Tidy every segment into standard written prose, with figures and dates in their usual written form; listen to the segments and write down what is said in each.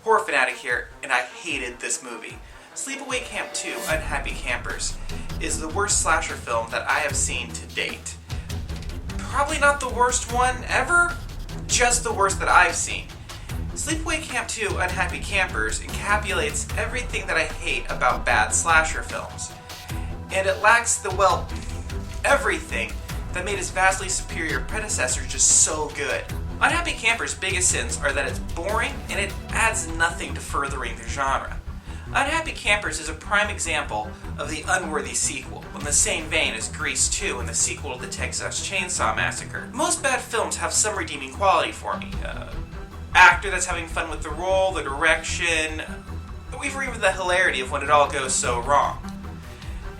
Horror Fanatic here, and I hated this movie. Sleepaway Camp 2, Unhappy Campers, is the worst slasher film that I have seen to date. Probably not the worst one ever, just the worst that I've seen. Sleepaway Camp 2, Unhappy Campers encapsulates everything that I hate about bad slasher films. And it lacks everything that made its vastly superior predecessor just so good. Unhappy Camper's biggest sins are that it's boring and it adds nothing to furthering the genre. Unhappy Campers is a prime example of the unworthy sequel, in the same vein as Grease 2 and the sequel to the Texas Chainsaw Massacre. Most bad films have some redeeming quality for me. Actor that's having fun with the role, the direction, or even the hilarity of when it all goes so wrong.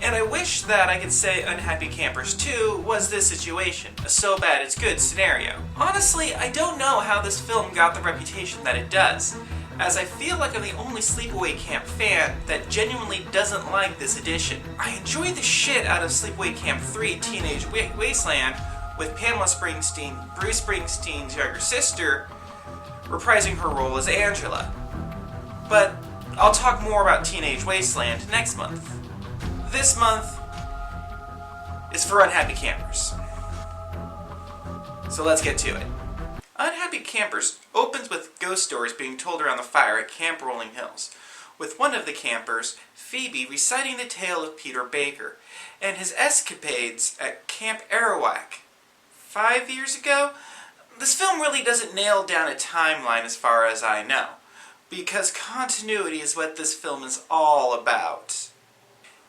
And I wish that I could say Unhappy Campers 2 was this situation, a so bad it's good scenario. Honestly, I don't know how this film got the reputation that it does, as I feel like I'm the only Sleepaway Camp fan that genuinely doesn't like this edition. I enjoyed the shit out of Sleepaway Camp 3 Teenage Wasteland with Pamela Springsteen, Bruce Springsteen's younger sister, reprising her role as Angela. But I'll talk more about Teenage Wasteland next month. This month is for Unhappy Campers. So let's get to it. Unhappy Campers opens with ghost stories being told around the fire at Camp Rolling Hills, with one of the campers, Phoebe, reciting the tale of Peter Baker and his escapades at Camp Arawak 5 years ago. This film really doesn't nail down a timeline as far as I know, because continuity is what this film is all about.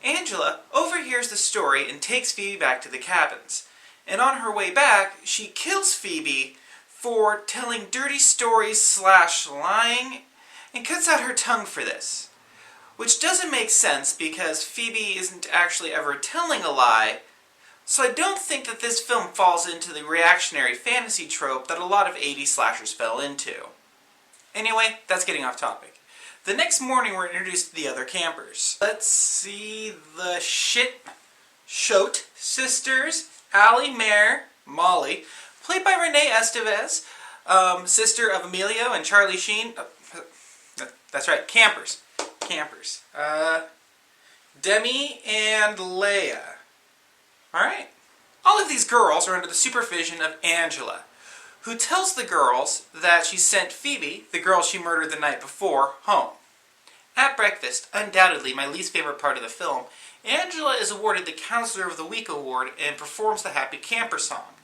Angela overhears the story and takes Phoebe back to the cabins, and on her way back, she kills Phoebe for telling dirty stories / lying, and cuts out her tongue for this. Which doesn't make sense because Phoebe isn't actually ever telling a lie, so I don't think that this film falls into the reactionary fantasy trope that a lot of 80s slashers fell into. Anyway, that's getting off topic. The next morning we're introduced to the other campers. Let's see, the Schott sisters, Allie, Mare, Molly, played by Renee Estevez, sister of Emilio and Charlie Sheen. That's right, campers. Demi and Leia. Alright. All of these girls are under the supervision of Angela, who tells the girls that she sent Phoebe, the girl she murdered the night before, home. At breakfast, undoubtedly my least favorite part of the film, Angela is awarded the Counselor of the Week award and performs the Happy Camper song.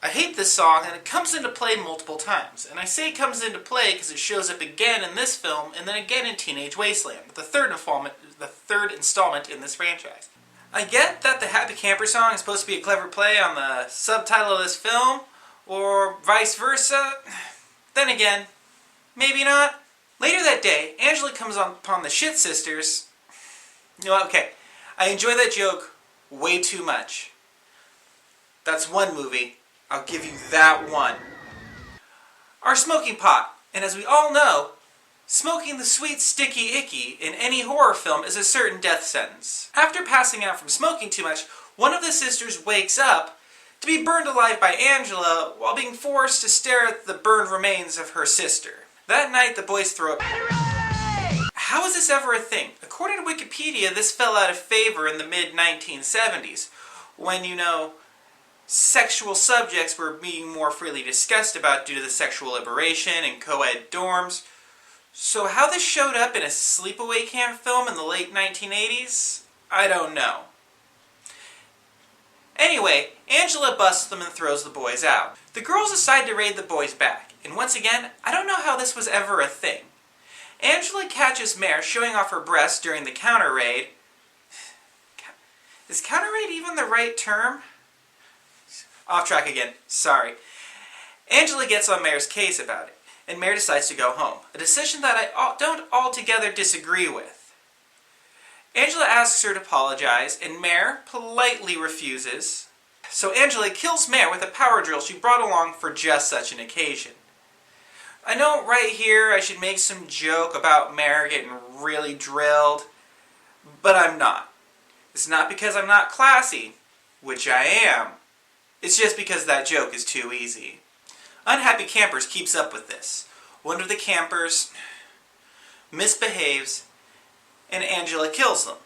I hate this song, and it comes into play multiple times. And I say it comes into play because it shows up again in this film, and then again in Teenage Wasteland, the third installment in this franchise. I get that the Happy Camper song is supposed to be a clever play on the subtitle of this film, or vice versa. Then again, maybe not. Later that day, Angela comes upon the Schott sisters. You know what? Okay, I enjoy that joke way too much. That's one movie. I'll give you that one. Are smoking pot, and as we all know, smoking the sweet sticky icky in any horror film is a certain death sentence. After passing out from smoking too much, one of the sisters wakes up to be burned alive by Angela while being forced to stare at the burned remains of her sister. That night, the boys throw up. How is this ever a thing? According to Wikipedia, this fell out of favor in the mid-1970s, when, sexual subjects were being more freely discussed about due to the sexual liberation and co-ed dorms. So how this showed up in a Sleepaway Camp film in the late 1980s, I don't know. Anyway, Angela busts them and throws the boys out. The girls decide to raid the boys back, and once again, I don't know how this was ever a thing. Angela catches Mare showing off her breasts during the counter raid. Is counter raid even the right term? Off track again, sorry. Angela gets on Mare's case about it, and Mare decides to go home, a decision that I don't altogether disagree with. Angela asks her to apologize, and Mare politely refuses, so Angela kills Mare with a power drill she brought along for just such an occasion. I know right here I should make some joke about Mare getting really drilled, but I'm not. It's not because I'm not classy, which I am. It's just because that joke is too easy. Unhappy Campers keeps up with this. one of the campers misbehaves and Angela kills them.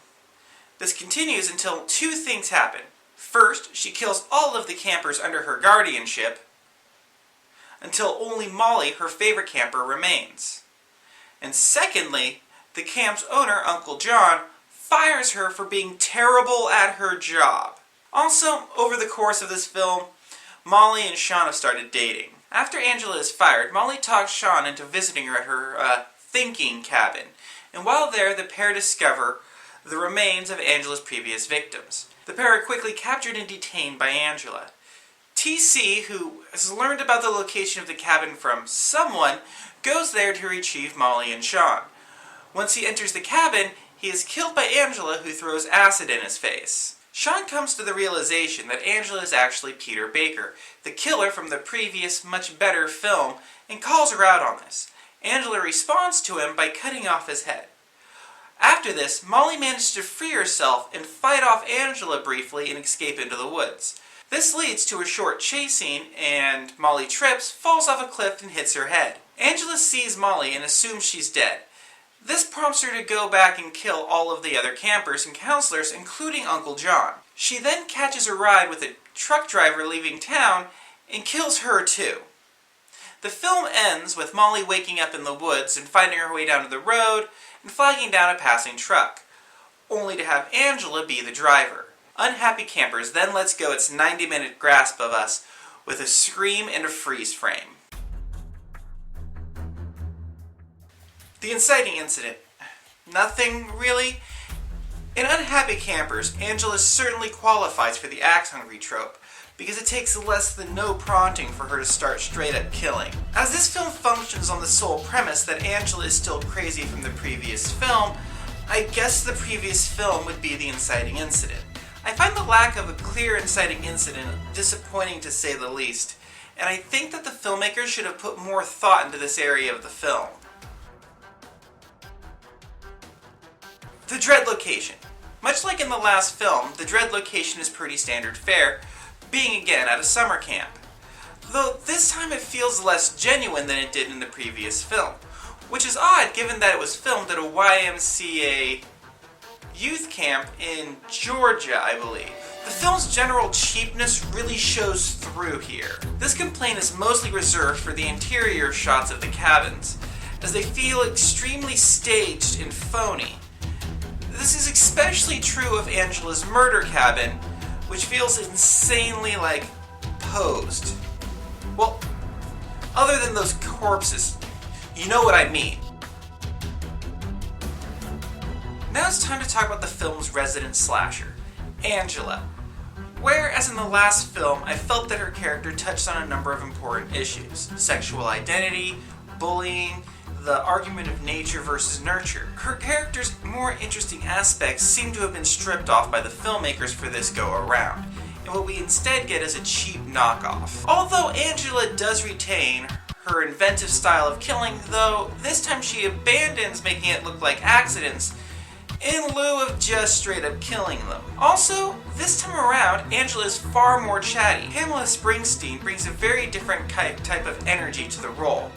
This continues until two things happen. First, she kills all of the campers under her guardianship, until only Molly, her favorite camper, remains. And secondly, the camp's owner, Uncle John, fires her for being terrible at her job. Also, over the course of this film, Molly and Sean have started dating. After Angela is fired, Molly talks Sean into visiting her at her thinking cabin. And while there, the pair discover the remains of Angela's previous victims. The pair are quickly captured and detained by Angela. TC, who has learned about the location of the cabin from someone, goes there to retrieve Molly and Sean. Once he enters the cabin, he is killed by Angela, who throws acid in his face. Sean comes to the realization that Angela is actually Peter Baker, the killer from the previous, much better film, and calls her out on this. Angela responds to him by cutting off his head. After this, Molly manages to free herself and fight off Angela briefly and escape into the woods. This leads to a short chase scene, and Molly trips, falls off a cliff, and hits her head. Angela sees Molly and assumes she's dead. This prompts her to go back and kill all of the other campers and counselors, including Uncle John. She then catches a ride with a truck driver leaving town and kills her too. The film ends with Molly waking up in the woods and finding her way down to the road and flagging down a passing truck, only to have Angela be the driver. Unhappy Campers then lets go its 90-minute grasp of us with a scream and a freeze frame. The Inciting Incident. Nothing really. In Unhappy Campers, Angela certainly qualifies for the axe-hungry trope, because it takes less than no prompting for her to start straight-up killing. As this film functions on the sole premise that Angela is still crazy from the previous film, I guess the previous film would be The Inciting Incident. I find the lack of a clear inciting incident disappointing to say the least, and I think that the filmmakers should have put more thought into this area of the film. The Dread location. Much like in the last film, the Dread location is pretty standard fare, being again at a summer camp. Though this time it feels less genuine than it did in the previous film, which is odd given that it was filmed at a YMCA youth camp in Georgia, I believe. The film's general cheapness really shows through here. This complaint is mostly reserved for the interior shots of the cabins, as they feel extremely staged and phony. This is especially true of Angela's murder cabin, which feels insanely, posed. Well, other than those corpses, you know what I mean. Now it's time to talk about the film's resident slasher, Angela. Whereas in the last film, I felt that her character touched on a number of important issues: sexual identity, bullying, the argument of nature versus nurture. Her character's more interesting aspects seem to have been stripped off by the filmmakers for this go-around, and what we instead get is a cheap knockoff. Although Angela does retain her inventive style of killing, though this time she abandons making it look like accidents in lieu of just straight up killing them. Also, this time around, Angela is far more chatty. Pamela Springsteen brings a very different type of energy to the role.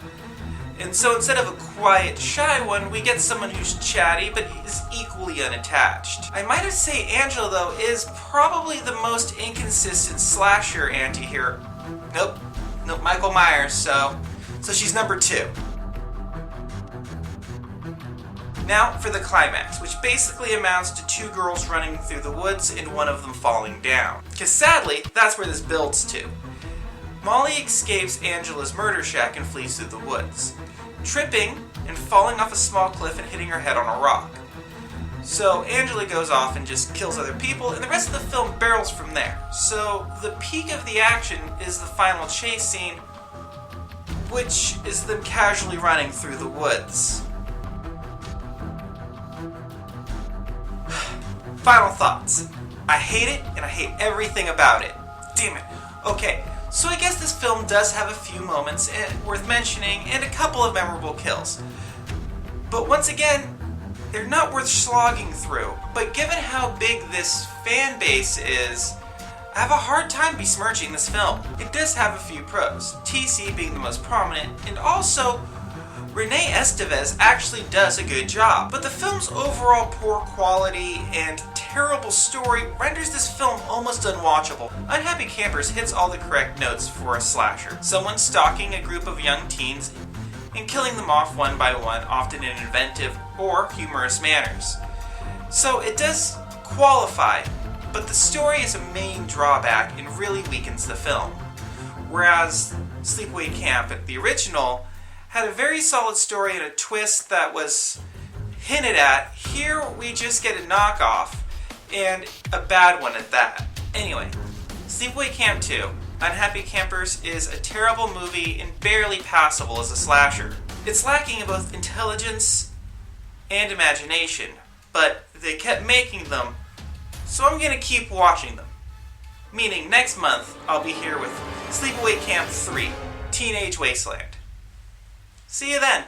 And so instead of a quiet, shy one, we get someone who's chatty but is equally unattached. I might have to say Angela, though, is probably the most inconsistent slasher anti-hero. Nope, Michael Myers, so she's number 2. Now for the climax, which basically amounts to 2 girls running through the woods and one of them falling down. Because sadly, that's where this builds to. Molly escapes Angela's murder shack and flees through the woods, tripping and falling off a small cliff and hitting her head on a rock. So Angela goes off and just kills other people, and the rest of the film barrels from there. So the peak of the action is the final chase scene, which is them casually running through the woods. Final thoughts. I hate it, and I hate everything about it. Damn it. Okay, so I guess this film does have a few moments worth mentioning, and a couple of memorable kills. But once again, they're not worth slogging through. But given how big this fan base is, I have a hard time besmirching this film. It does have a few pros, TC being the most prominent, and also Renee Estevez actually does a good job, but the film's overall poor quality and terrible story renders this film almost unwatchable. Unhappy Campers hits all the correct notes for a slasher. Someone stalking a group of young teens and killing them off one by one, often in inventive or humorous manners. So it does qualify, but the story is a main drawback and really weakens the film. Whereas Sleepaway Camp, the original, had a very solid story and a twist that was hinted at. Here we just get a knockoff, and a bad one at that. Anyway, Sleepaway Camp 2, Unhappy Campers is a terrible movie and barely passable as a slasher. It's lacking in both intelligence and imagination, but they kept making them, so I'm gonna keep watching them. Meaning next month I'll be here with Sleepaway Camp 3, Teenage Wasteland. See you then!